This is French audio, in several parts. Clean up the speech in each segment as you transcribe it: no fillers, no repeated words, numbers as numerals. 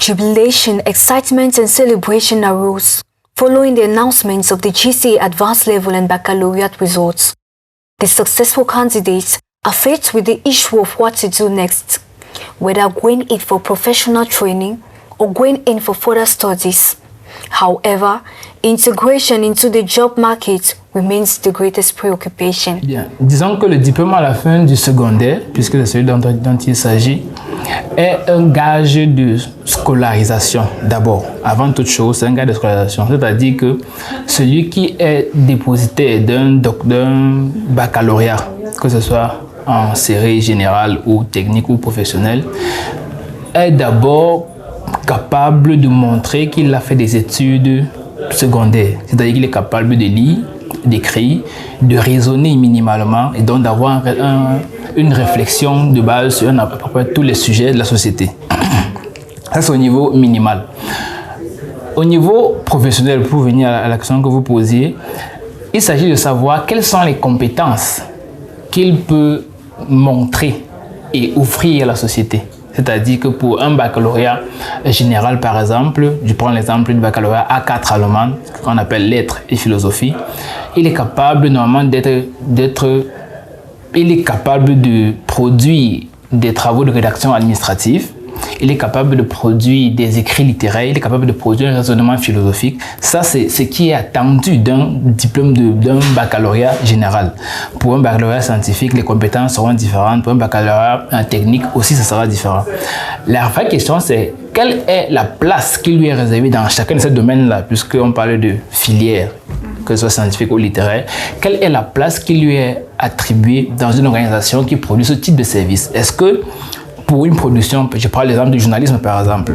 Jubilation, excitement and celebration arose following the announcements of the GCE Advanced Level and Baccalaureate results. The successful candidates are faced with the issue of what to do next, whether going in for professional training or going in for further studies. However, integration into the job market remains the greatest preoccupation. Bien, disons que le diplôme à la fin du secondaire, puisque c'est celui dont il s'agit, est un gage de scolarisation d'abord. Avant toute chose, c'est un gage de scolarisation. C'est-à-dire que celui qui est dépositaire d'un baccalauréat, que ce soit en série générale ou technique ou professionnelle, est d'abord capable de montrer qu'il a fait des études secondaires. C'est-à-dire qu'il est capable de lire, d'écrire, de raisonner minimalement et donc d'avoir une réflexion de base sur à peu près tous les sujets de la société. Ça, c'est au niveau minimal. Au niveau professionnel, pour venir à la question que vous posiez, il s'agit de savoir quelles sont les compétences qu'il peut montrer et offrir à la société. C'est-à-dire que pour un baccalauréat général, par exemple, je prends l'exemple du baccalauréat A4 allemand, qu'on appelle lettres et philosophie, il est capable normalement il est capable de produire des travaux de rédaction administrative, il est capable de produire des écrits littéraires, il est capable de produire un raisonnement philosophique. Ça, c'est ce qui est attendu d'un diplôme d'un baccalauréat général. Pour un baccalauréat scientifique, les compétences seront différentes. Pour un baccalauréat technique aussi, ça sera différent. La vraie question, c'est quelle est la place qui lui est réservée dans chacun de ces domaines-là, puisqu'on parle de filière, que ce soit scientifique ou littéraire. Quelle est la place qui lui est attribuée dans une organisation qui produit ce type de service? Est-ce que pour une production, je prends l'exemple du journalisme par exemple,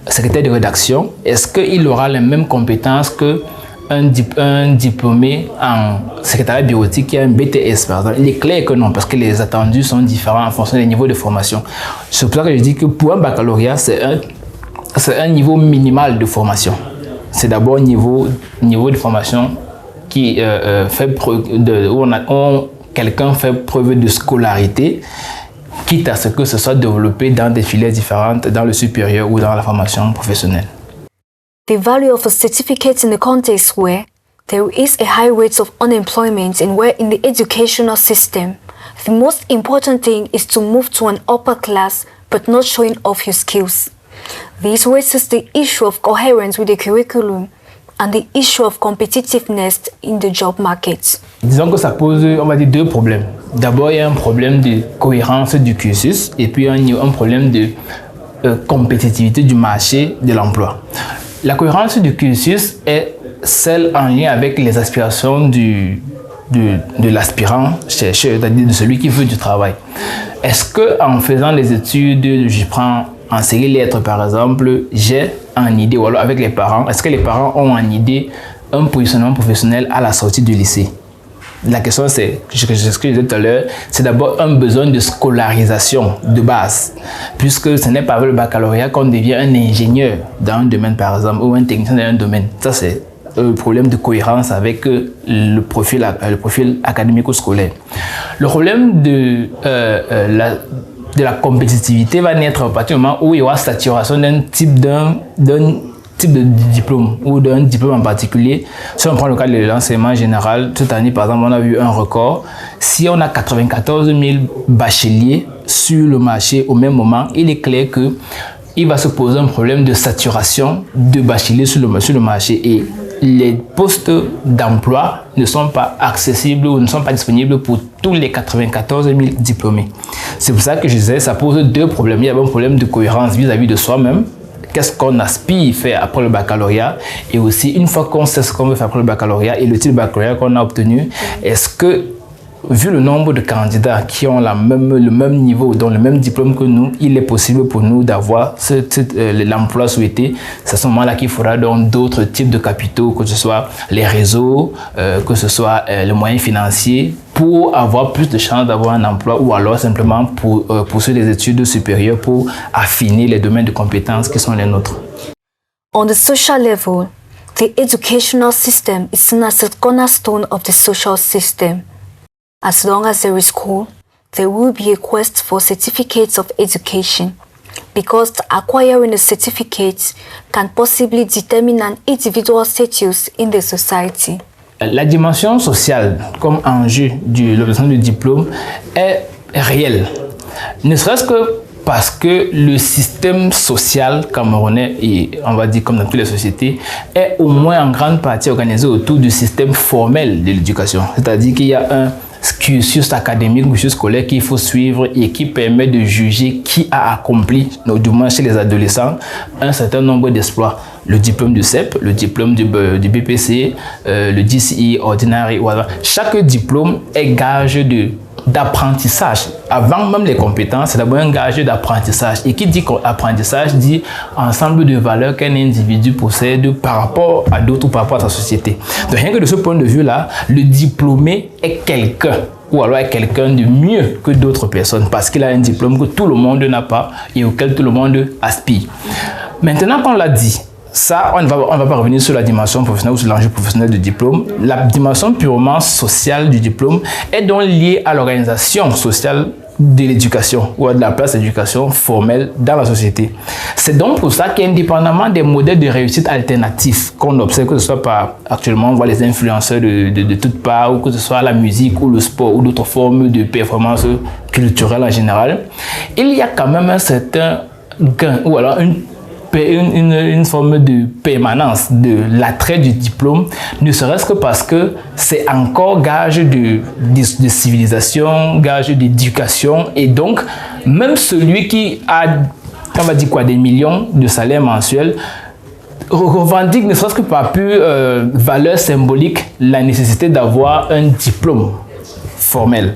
secrétaire de rédaction, est-ce qu'il aura les mêmes compétences qu'un diplômé en secrétariat bureautique qui a un BTS par exemple? Il est clair que non, parce que les attendus sont différents en fonction des niveaux de formation. C'est pour ça que je dis que pour un baccalauréat, c'est un niveau minimal de formation. C'est d'abord un niveau de formation qui fait preuve où quelqu'un fait preuve de scolarité, quitte à ce que ce soit développé dans des filières différentes, dans le supérieur ou dans la formation professionnelle. The value of a certificate in a context where there is a high rate of unemployment and where in the educational system, the most important thing is to move to an upper class but not showing off your skills. This raises the issue of coherence with the curriculum and the issue of competitiveness in the job market. Disons que ça pose, on va dire, deux problèmes. D'abord, il y a un problème de cohérence du cursus et puis un problème de compétitivité du marché de l'emploi. La cohérence du cursus est celle en lien avec les aspirations de l'aspirant chercheur, c'est-à-dire de celui qui veut du travail. Est-ce qu'en faisant les études, je prends en série lettres par exemple, j'ai en idée, ou alors avec les parents, est-ce que les parents ont en idée un positionnement professionnel à la sortie du lycée? La question, c'est ce que je disais tout à l'heure, c'est d'abord un besoin de scolarisation de base, puisque ce n'est pas avec le baccalauréat qu'on devient un ingénieur dans un domaine par exemple, ou un technicien dans un domaine. Ça, c'est le problème de cohérence avec le profil académique ou scolaire. Le problème de la compétitivité va naître à partir du moment où il y aura saturation d'un type de diplôme ou d'un diplôme en particulier. Si on prend le cas de l'enseignement général, cette année par exemple on a vu un record. Si on a 94 000 bacheliers sur le marché au même moment, il est clair que il va se poser un problème de saturation de bacheliers sur le marché et les postes d'emploi ne sont pas accessibles ou ne sont pas disponibles pour tous les 94 000 diplômés. C'est pour ça que je disais, ça pose deux problèmes. Il y a un problème de cohérence vis-à-vis de soi-même. Qu'est-ce qu'on aspire faire après le baccalauréat? Et aussi, une fois qu'on sait ce qu'on veut faire après le baccalauréat et le type de baccalauréat qu'on a obtenu, est-ce que, vu le nombre de candidats qui ont le même niveau, donc le même diplôme que nous, il est possible pour nous d'avoir l'emploi souhaité. C'est à ce moment-là qu'il faudra donc d'autres types de capitaux, que ce soit les réseaux, que ce soit les moyens financiers, pour avoir plus de chances d'avoir un emploi ou alors simplement pour poursuivre des études supérieures pour affiner les domaines de compétences qui sont les nôtres. On the social level, the educational system is seen as a cornerstone of the social system. As long as there is school, there will be a quest for certificates of education. because acquiring a certificate can possibly determine an individual's status in the society. La dimension sociale comme enjeu de l'obtention du diplôme est réelle, ne serait-ce que parce que le système social camerounais, et on va dire comme dans toutes les sociétés, est au moins en grande partie organisé autour du système formel de l'éducation. C'est-à-dire qu'il y a un cursus académique, cursus scolaire qu'il faut suivre et qui permet de juger qui a accompli, du moins chez les adolescents, un certain nombre d'exploits. Le diplôme du CEP, le diplôme du BPC, le DCI, ordinaire, voilà. Chaque diplôme est gage d'apprentissage. Avant même les compétences, c'est d'abord un gage d'apprentissage. Et qui dit apprentissage dit ensemble de valeurs qu'un individu possède par rapport à d'autres ou par rapport à sa société. Donc rien que de ce point de vue-là, le diplômé est quelqu'un ou alors est quelqu'un de mieux que d'autres personnes parce qu'il a un diplôme que tout le monde n'a pas et auquel tout le monde aspire. Maintenant qu'on l'a dit, ça, on ne va pas revenir sur la dimension professionnelle ou sur l'enjeu professionnel du diplôme. La dimension purement sociale du diplôme est donc liée à l'organisation sociale de l'éducation ou de la place d'éducation formelle dans la société. C'est donc pour ça qu'indépendamment des modèles de réussite alternatifs qu'on observe, que ce soit actuellement on voit les influenceurs de toutes parts, ou que ce soit la musique ou le sport ou d'autres formes de performance culturelle en général, il y a quand même un certain gain ou alors une forme de permanence de l'attrait du diplôme, ne serait-ce que parce que c'est encore gage de civilisation, gage d'éducation, et donc même celui qui a, on va dire quoi, des millions de salaires mensuels revendique, ne serait-ce que par pure valeur symbolique, la nécessité d'avoir un diplôme formel.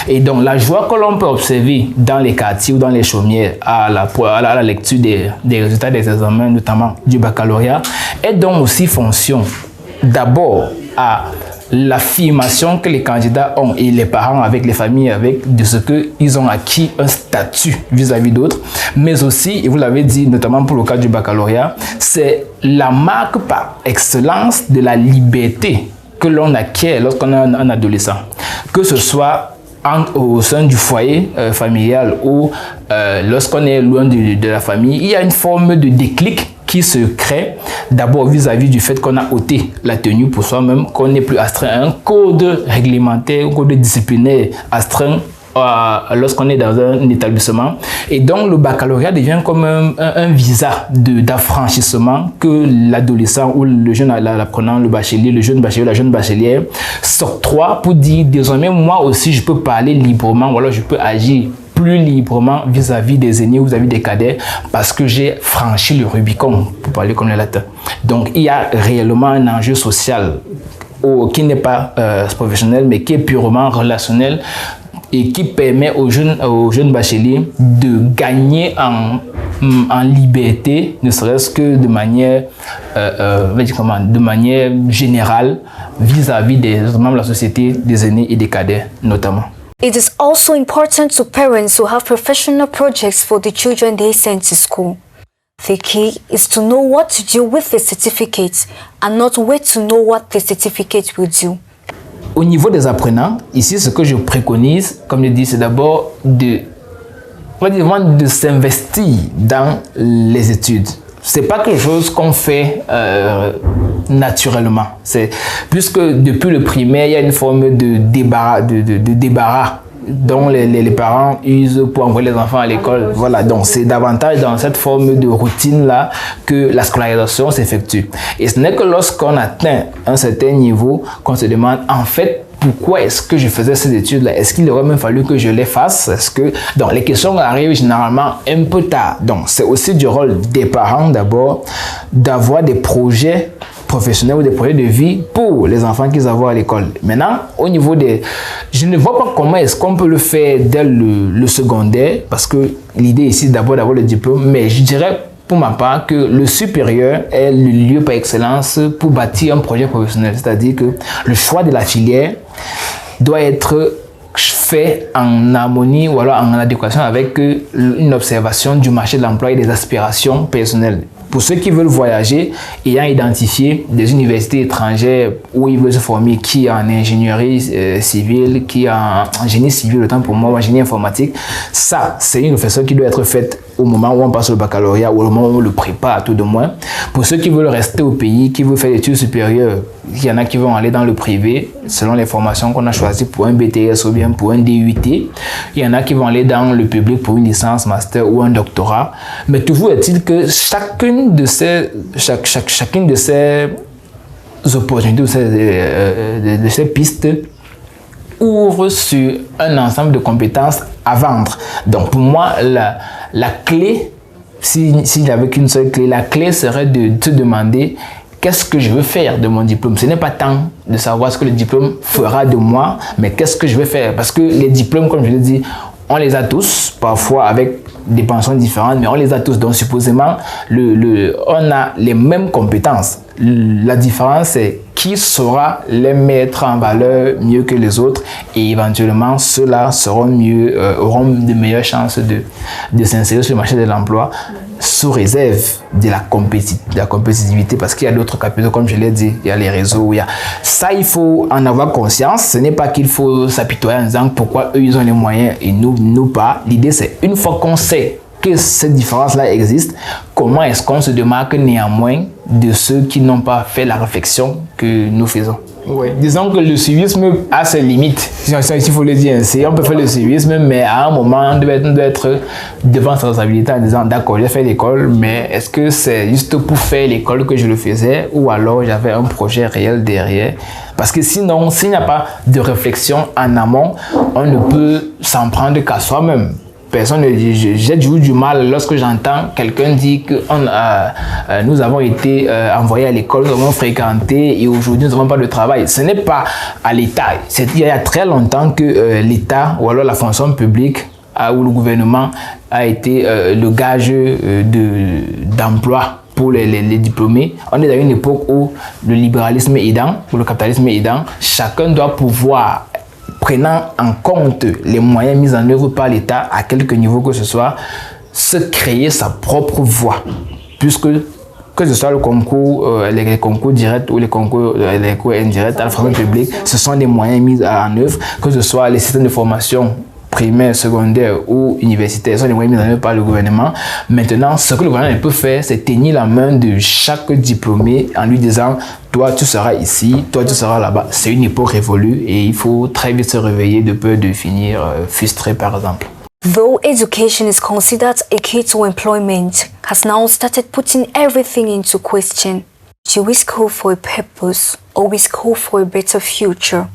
Et donc, la joie que l'on peut observer dans les quartiers ou dans les chaumières à la lecture des résultats des examens, notamment du baccalauréat, est donc aussi fonction d'abord à l'affirmation que les candidats ont et les parents avec les familles avec de ce qu'ils ont acquis un statut vis-à-vis d'autres, mais aussi, et vous l'avez dit notamment pour le cas du baccalauréat, c'est la marque par excellence de la liberté que l'on acquiert lorsqu'on est un adolescent, que ce soit au sein du foyer familial ou lorsqu'on est loin de la famille. Il y a une forme de déclic qui se crée d'abord vis-à-vis du fait qu'on a ôté la tenue pour soi-même, qu'on n'est plus astreint à un code réglementaire, un code disciplinaire astreint lorsqu'on est dans un établissement. Et donc le baccalauréat devient comme un visa d'affranchissement que l'adolescent ou le jeune apprenant, le bachelier, le jeune bachelier, la jeune bachelière s'octroie pour dire désormais moi aussi je peux parler librement, ou alors je peux agir plus librement vis-à-vis des aînés ou vis-à-vis des cadets parce que j'ai franchi le Rubicon, pour parler comme les latins. Donc il y a réellement un enjeu social qui n'est pas professionnel mais qui est purement relationnel et qui permet aux jeunes bacheliers de gagner en liberté, ne serait-ce que de manière générale vis-à-vis des membres de la société, des aînés et des cadets notamment. It is also important to parents who have professional projects for the children they send to school. The key is to know what to do with the certificate and not wait to know what the certificate will do. Au niveau des apprenants, ici, ce que je préconise, comme je dis, c'est d'abord de s'investir dans les études. C'est pas quelque chose qu'on fait naturellement. Puisque depuis le primaire, il y a une forme de débarras dont les parents usent pour envoyer les enfants à l'école. Voilà, donc c'est davantage dans cette forme de routine-là que la scolarisation s'effectue. Et ce n'est que lorsqu'on atteint un certain niveau qu'on se demande, en fait, pourquoi est-ce que je faisais ces études-là? Est-ce qu'il aurait même fallu que je les fasse? Donc, les questions arrivent généralement un peu tard. Donc, c'est aussi du rôle des parents d'abord d'avoir des projets professionnels ou des projets de vie pour les enfants qu'ils ont à l'école. Maintenant, au niveau je ne vois pas comment est-ce qu'on peut le faire dès le secondaire, parce que l'idée ici, d'abord d'avoir le diplôme, mais je dirais pour ma part que le supérieur est le lieu par excellence pour bâtir un projet professionnel. C'est-à-dire que le choix de la filière doit être fait en harmonie ou alors en adéquation avec une observation du marché de l'emploi et des aspirations personnelles. Pour ceux qui veulent voyager, ayant identifié des universités étrangères où ils veulent se former, qui en ingénierie civile, qui en génie civil, autant pour moi, en génie informatique, ça, c'est une réflexion qui doit être faite au moment où on passe le baccalauréat ou au moment où on le prépare, tout de moins. Pour ceux qui veulent rester au pays, qui veulent faire des études supérieures, il y en a qui vont aller dans le privé, selon les formations qu'on a choisies pour un BTS ou bien pour un DUT. Il y en a qui vont aller dans le public pour une licence, master ou un doctorat. Mais toujours est-il que chacune de ces opportunités, de ces pistes, ouvre sur un ensemble de compétences à vendre. Donc pour moi, la clé, s'il n'y avait qu'une seule clé, la clé serait de te demander qu'est-ce que je veux faire de mon diplôme. Ce n'est pas tant de savoir ce que le diplôme fera de moi, mais qu'est-ce que je veux faire. Parce que les diplômes, comme je l'ai dit, on les a tous, parfois avec des pensions différentes, mais on les a tous. Donc supposément, on a les mêmes compétences. La différence, c'est qui saura les mettre en valeur mieux que les autres, et éventuellement ceux-là auront de meilleures chances de s'insérer sur le marché de l'emploi, sous réserve de la compétitivité, parce qu'il y a d'autres capitaux, comme je l'ai dit, il y a les réseaux, ça, il faut en avoir conscience. Ce n'est pas qu'il faut s'apitoyer en disant pourquoi eux ils ont les moyens et nous pas. L'idée, c'est une fois qu'on sait que cette différence-là existe, comment est-ce qu'on se démarque néanmoins de ceux qui n'ont pas fait la réflexion que nous faisons. Oui. Disons que le civisme a ses limites, il faut le dire ainsi. On peut faire le civisme, mais à un moment, on doit être devant sa responsabilité en disant d'accord, j'ai fait l'école, mais est-ce que c'est juste pour faire l'école que je le faisais, ou alors j'avais un projet réel derrière? Parce que sinon, s'il n'y a pas de réflexion en amont, on ne peut s'en prendre qu'à soi-même. Personne ne dit, j'ai du mal lorsque j'entends quelqu'un dire que nous avons été envoyés à l'école, nous avons fréquenté et aujourd'hui nous n'avons pas de travail. Ce n'est pas à l'État. Il y a très longtemps que l'État ou alors la fonction publique ou le gouvernement a été le gage d'emploi pour les diplômés. On est dans une époque où le libéralisme aidant, ou le capitalisme aidant, chacun doit pouvoir, prenant en compte les moyens mis en œuvre par l'État à quelque niveau que ce soit, se créer sa propre voie. Puisque que ce soit le concours, les concours directs ou les concours indirects à la fonction publique, ce sont des moyens mis en œuvre, que ce soit les systèmes de formation primaire, secondaire ou universitaire, sont des moyens mis en œuvre par le gouvernement. Maintenant, ce que le gouvernement peut faire, c'est tenir la main de chaque diplômé en lui disant toi tu seras ici, toi tu seras là-bas. C'est une époque révolue et il faut très vite se réveiller de peur de finir frustré, par exemple. Though education is considered a key to employment, has now started putting everything into question. Should we school for a purpose, or we school for a better future?